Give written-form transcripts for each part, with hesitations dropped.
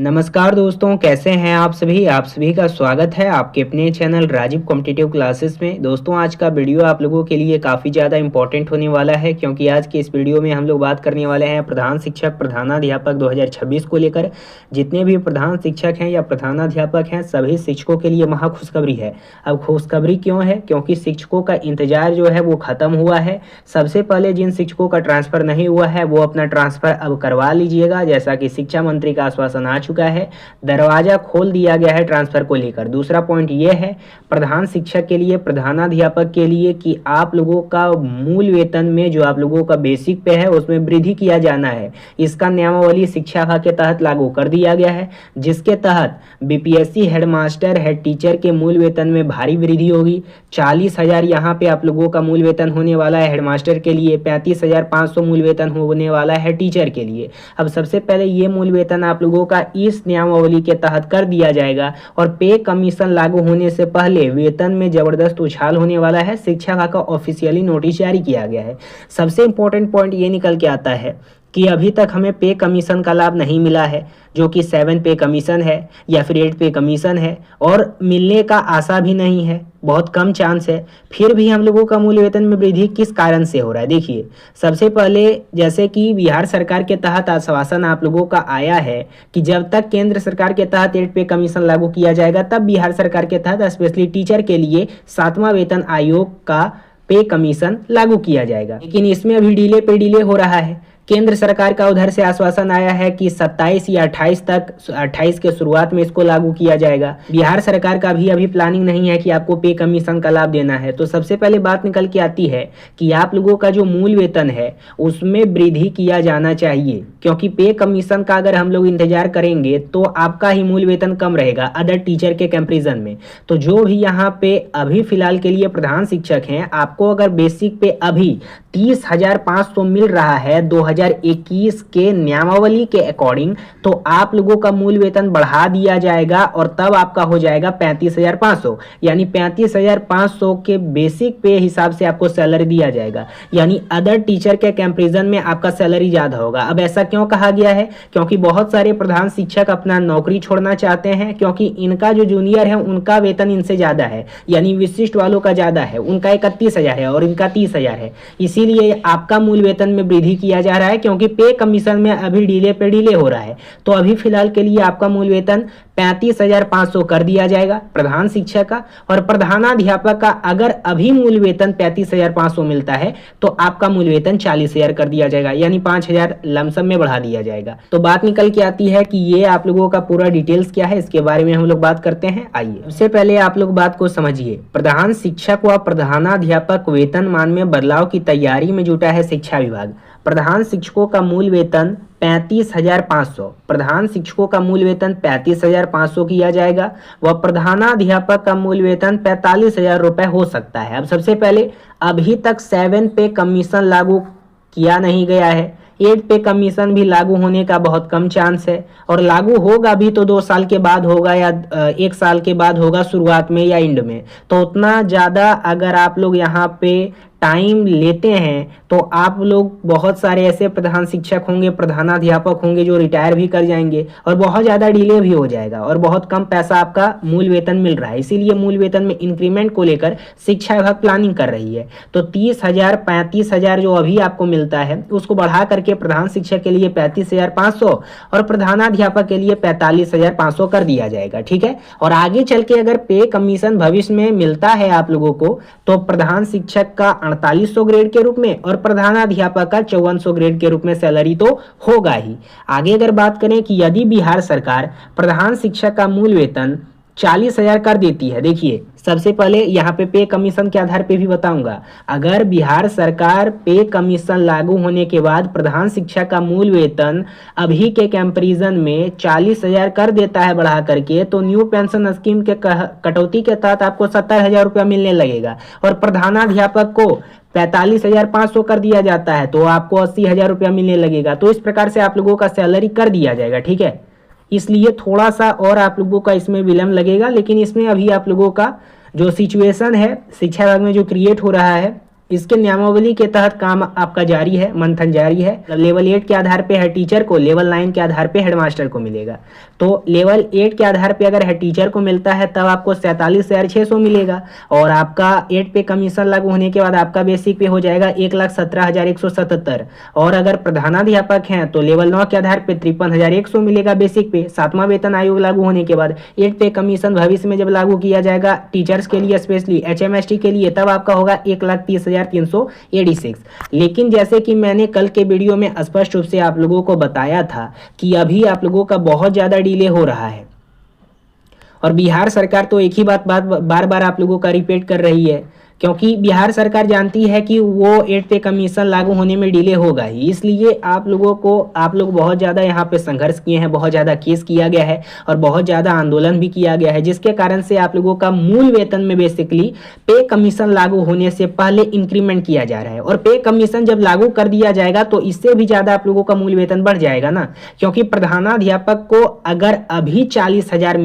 नमस्कार दोस्तों, कैसे हैं आप सभी का स्वागत है आपके अपने चैनल राजीव कॉम्पिटिटिव क्लासेस में। दोस्तों, आज का वीडियो आप लोगों के लिए काफ़ी ज़्यादा इंपॉर्टेंट होने वाला है, क्योंकि आज के इस वीडियो में हम लोग बात करने वाले हैं प्रधान शिक्षक प्रधानाध्यापक 2026 को लेकर। जितने भी प्रधान शिक्षक हैं या प्रधानाध्यापक हैं, सभी शिक्षकों के लिए महा खुशखबरी है। अब खुशखबरी क्यों है? क्योंकि शिक्षकों का इंतजार जो है वो ख़त्म हुआ है। सबसे पहले जिन शिक्षकों का ट्रांसफ़र नहीं हुआ है वो अपना ट्रांसफ़र अब करवा लीजिएगा, जैसा कि शिक्षा मंत्री का आश्वासन आ चुका है। दरवाजा खोल दिया गया है ट्रांसफर को लेकर। दूसरा पॉइंट ये है प्रधान शिक्षक के लिए, प्रधानाध्यापक के लिए, कि आप लोगों का मूल वेतन में जो आप लोगों का बेसिक पे है उसमें वृद्धि किया जाना है। इसका नियमावली शिक्षा विभाग के तहत लागू कर दिया गया है, जिसके तहत बीपीएससी हेडमास्टर हेड टीचर के मूल वेतन में भारी वृद्धि होगी। 40,000 यहाँ पे आप लोगों का मूल वेतन होने वाला है हेडमास्टर के लिए, 35,500 मूल वेतन होने वाला है टीचर के लिए। अब सबसे पहले ये मूल वेतन आप लोगों का इस नियमावली के तहत कर दिया जाएगा, और पे कमीशन लागू होने से पहले वेतन में जबरदस्त उछाल होने वाला है। शिक्षा विभाग का ऑफिशियली नोटिस जारी किया गया है। सबसे इंपॉर्टेंट पॉइंट ये निकल के आता है कि अभी तक हमें पे कमीशन का लाभ नहीं मिला है, जो कि 7 पे कमीशन है या फिर 8 पे कमीशन है, और मिलने का आशा भी नहीं है, बहुत कम चांस है। फिर भी हम लोगों का मूल वेतन में वृद्धि किस कारण से हो रहा है? देखिए, सबसे पहले जैसे कि बिहार सरकार के तहत आश्वासन आप लोगों का आया है कि जब तक केंद्र सरकार के तहत 8 पे कमीशन लागू किया जाएगा, तब बिहार सरकार के तहत स्पेशली टीचर के लिए 7वां वेतन आयोग का पे कमीशन लागू किया जाएगा। लेकिन इसमें अभी डिले पे डिले हो रहा है। केंद्र सरकार का उधर से आश्वासन आया है कि 27 या 28 तक, 28 के शुरुआत में इसको लागू किया जाएगा। बिहार सरकार का भी अभी प्लानिंग नहीं है कि आपको पे कमीशन का लाभ देना है। तो सबसे पहले बात निकल के आती है कि आप लोगों का जो मूल वेतन है उसमें वृद्धि किया जाना चाहिए, क्योंकि पे कमीशन का अगर हम लोग इंतजार करेंगे तो आपका ही मूल वेतन कम रहेगा अदर टीचर के कंपेरिजन में। तो जो भी यहाँ पे अभी फिलहाल के लिए प्रधान शिक्षक हैं, आपको अगर बेसिक पे अभी 30,500 मिल रहा है 2021 के नियमावली के अकॉर्डिंग, तो आप लोगों का मूल वेतन बढ़ा दिया जाएगा और तब आपका हो जाएगा 35,500। यानी 35,500 के बेसिक पे हिसाब से आपको सैलरी दिया जाएगा, यानी अदर टीचर के कंपेरिजन में आपका सैलरी ज़्यादा होगा। अब ऐसा क्यों कहा गया है? क्योंकि बहुत सारे प्रधान शिक्षक अपना नौकरी छोड़ना चाहते हैं, क्योंकि इनका जो जूनियर है उनका वेतन इनसे ज़्यादा है, यानी विशिष्ट वालों का ज़्यादा है। उनका 31,000 है और इनका 30,000 है। इसीलिए आपका मूल वेतन में वृद्धि किया जा रहा है, क्योंकि पे कमीशन में अभी डिले पे डिले हो रहा है। तो अभी फिलहाल के लिए आपका मूल वेतन 35,500 कर दिया जाएगा प्रधान शिक्षक का, और प्रधानाध्यापक का अगर अभी मूल वेतन 35,500 मिलता है तो आपका मूल वेतन 40,000 कर दिया जाएगा, यानी 5,000 लमसम में बढ़ा दिया जाएगा। तो बात निकल के आती है कि ये आप लोगों का पूरा डिटेल्स क्या है, इसके बारे में हम लोग बात करते हैं। आइए, सबसे पहले आप लोग बात को समझिए। प्रधान शिक्षक व प्रधानाध्यापक वेतनमान में बदलाव की तैयारी में जुटा है शिक्षा विभाग। प्रधान शिक्षकों का मूल वेतन 35,500, प्रधान शिक्षकों का मूल वेतन 35,500 किया जाएगा, व प्रधानाध्यापक का मूल वेतन 45,000 रुपये हो सकता है। अब सबसे पहले, अभी तक 7 पे कमीशन लागू किया नहीं गया है, 8 पे कमीशन भी लागू होने का बहुत कम चांस है, और लागू होगा भी तो 2 साल के बाद होगा या 1 साल के बाद होगा, शुरुआत में या एंड में। तो उतना ज़्यादा अगर आप लोग यहाँ पे टाइम लेते हैं तो आप लोग, बहुत सारे ऐसे प्रधान शिक्षक होंगे, प्रधानाध्यापक होंगे जो रिटायर भी कर जाएंगे, और बहुत ज़्यादा डिले भी हो जाएगा, और बहुत कम पैसा आपका मूल वेतन मिल रहा है। इसीलिए मूल वेतन में इंक्रीमेंट को लेकर शिक्षा विभाग प्लानिंग कर रही है। तो 30,000, 35,000 जो अभी आपको मिलता है उसको बढ़ा करके प्रधान शिक्षक के लिए 35,500 और प्रधानाध्यापक के लिए 45,500 कर दिया जाएगा। ठीक है, और आगे चल के अगर पे कमीशन भविष्य में मिलता है आप लोगों को, तो प्रधान शिक्षक का 4800 ग्रेड के रूप में और प्रधानाध्यापक का 5400 ग्रेड के रूप में सैलरी तो होगा ही। आगे अगर बात करें कि यदि बिहार सरकार प्रधान शिक्षक का मूल वेतन 40,000 कर देती है, देखिए सबसे पहले यहाँ पे कमीशन के आधार पे भी बताऊंगा। अगर बिहार सरकार पे कमीशन लागू होने के बाद प्रधान शिक्षक का मूल वेतन अभी के कंपैरिजन में 40,000 कर देता है बढ़ा करके, तो न्यू पेंशन स्कीम के कटौती के तहत आपको 70,000 रुपया मिलने लगेगा, और प्रधानाध्यापक को 45,500 कर दिया जाता है तो आपको 80,000 रुपया मिलने लगेगा। तो इस प्रकार से आप लोगों का सैलरी कर दिया जाएगा। ठीक है, इसलिए थोड़ा सा और आप लोगों का इसमें विलम्ब लगेगा, लेकिन इसमें अभी आप लोगों का जो सिचुएशन है शिक्षा विभाग में जो क्रिएट हो रहा है, इसके नियमावली के तहत काम आपका जारी है, मंथन जारी है। लेवल 8 के आधार पे हेड टीचर को, लेवल 9 के आधार पे हेडमास्टर को मिलेगा। तो लेवल 8 के आधार पे अगर हेड टीचर को मिलता है तब आपको 47,600 मिलेगा, और आपका 8 पे कमीशन लागू होने के बाद आपका बेसिक पे हो जाएगा 1,17,177। और अगर प्रधानाध्यापक हैं तो लेवल 9 के आधार पे 53,100 मिलेगा बेसिक पे। 7वां वेतन आयोग लागू होने के बाद 8 पे कमीशन भविष्य में जब लागू किया जाएगा टीचर्स के लिए, स्पेशली HMST के लिए, तब आपका होगा 1,30,386। लेकिन जैसे कि मैंने कल के वीडियो में स्पष्ट रूप से आप लोगों को बताया था कि अभी आप लोगों का बहुत ज्यादा डिले हो रहा है, और बिहार सरकार तो एक ही बात बार बार आप लोगों का रिपीट कर रही है, क्योंकि बिहार सरकार जानती है कि वो 8 पे कमीशन लागू होने में डिले होगा ही। इसलिए आप लोग बहुत ज़्यादा यहाँ पे संघर्ष किए हैं, बहुत ज़्यादा केस किया गया है और बहुत ज़्यादा आंदोलन भी किया गया है, जिसके कारण से आप लोगों का मूल वेतन में बेसिकली पे कमीशन लागू होने से पहले इंक्रीमेंट किया जा रहा है। और पे कमीशन जब लागू कर दिया जाएगा तो इससे भी ज़्यादा आप लोगों का मूल वेतन बढ़ जाएगा ना, क्योंकि प्रधानाध्यापक को अगर अभी 40,000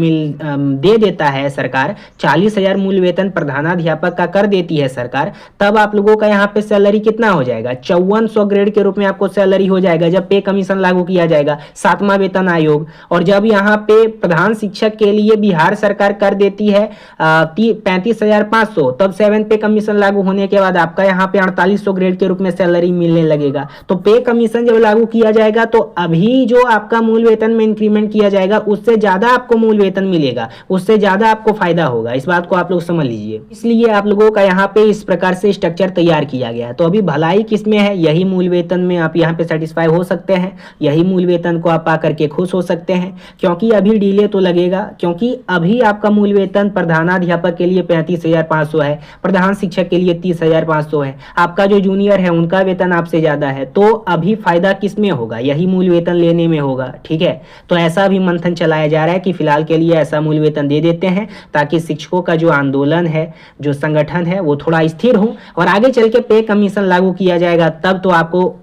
दे देता है सरकार, 40,000 मूल वेतन प्रधानाध्यापक का कर देती है सरकार, तब आप लोगों का यहाँ पे सैलरी कितना हो जाएगा, 5400 ग्रेड के रूप में आपको सैलरी हो जाएगा जब पे कमीशन लागू किया जाएगा 7वां वेतन आयोग। और जब यहाँ पे प्रधान शिक्षक के लिए बिहार सरकार कर देती है 35,500, तब 7 पे कमीशन लागू होने के बाद आपका यहाँ पे 4800 ग्रेड के रूप में सैलरी मिलने लगेगा। तो पे कमीशन जब लागू किया जाएगा तो अभी जो आपका मूल वेतन में इंक्रीमेंट किया जाएगा उससे ज्यादा आपको मूल वेतन मिलेगा, उससे ज्यादा आपको फायदा होगा। इस बात को आप लोग समझ लीजिए। इसलिए आप लोगों का यहाँ पे इस प्रकार से स्ट्रक्चर तैयार किया गया है। तो अभी भलाई किसमें है, यही मूल वेतन में आप यहाँ पे सेटिस्फाई हो सकते हैं, यही मूल वेतन को आप पा करके खुश हो सकते हैं, क्योंकि अभी डिले तो लगेगा, क्योंकि अभी आपका मूल वेतन प्रधानाध्यापक के लिए 35,500 है, प्रधान शिक्षक के लिए 30,500 है, आपका जो जूनियर है उनका वेतन आपसे ज्यादा है। तो अभी फायदा किसमें होगा, यही मूल वेतन लेने में होगा। ठीक है, तो ऐसा भी मंथन चलाया जा रहा है कि फिलहाल के लिए ऐसा मूल वेतन दे देते हैं, ताकि शिक्षकों का जो आंदोलन है, जो संगठन है, वो थोड़ा स्थिर हो, और आगे चल के पे कमीशन लागू किया जाएगा तब तो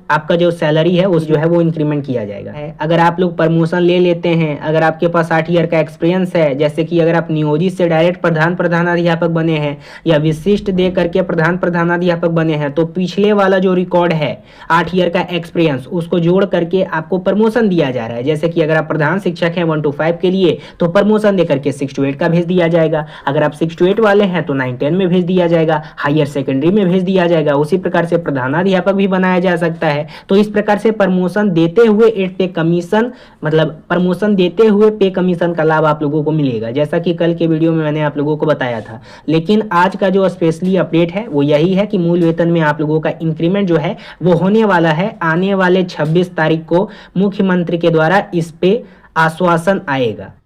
आपका जो सैलरी है उस जो है वो इंक्रीमेंट किया जाएगा। अगर आप लोग प्रमोशन ले लेते हैं, अगर आपके पास 8 ईयर का एक्सपीरियंस है, जैसे कि अगर आप नियोजित से डायरेक्ट प्रधानाध्यापक बने हैं या विशिष्ट दे करके प्रधानाध्यापक बने हैं, तो पिछले वाला जो रिकॉर्ड है 8 ईयर का एक्सपीरियंस, उसको जोड़ करके आपको प्रमोशन दिया जा रहा है। जैसे कि अगर आप प्रधान शिक्षक हैं 1 to 5 के लिए, तो प्रमोशन दे करके 6 to 8 का भेज दिया जाएगा। अगर आप 6 to 8 वाले हैं तो 9-10 में भेज दिया जाएगा, हायर सेकेंडरी में भेज दिया जाएगा। उसी प्रकार से प्रधानाध्यापक भी बनाया जा सकता है। तो इस प्रकार से प्रमोशन देते हुए 8 पे कमीशन, मतलब प्रमोशन देते हुए पे कमीशन का लाभ आप लोगों को मिलेगा, जैसा कि कल के वीडियो में मैंने आप लोगों को बताया था। लेकिन आज का जो स्पेशली अपडेट है वो यही है कि मूल वेतन में आप लोगों का इंक्रीमेंट जो है वो होने वाला है। आने वाले 26 तारीख को मुख्यमंत्री के द्वारा इस पे आश्वासन आएगा।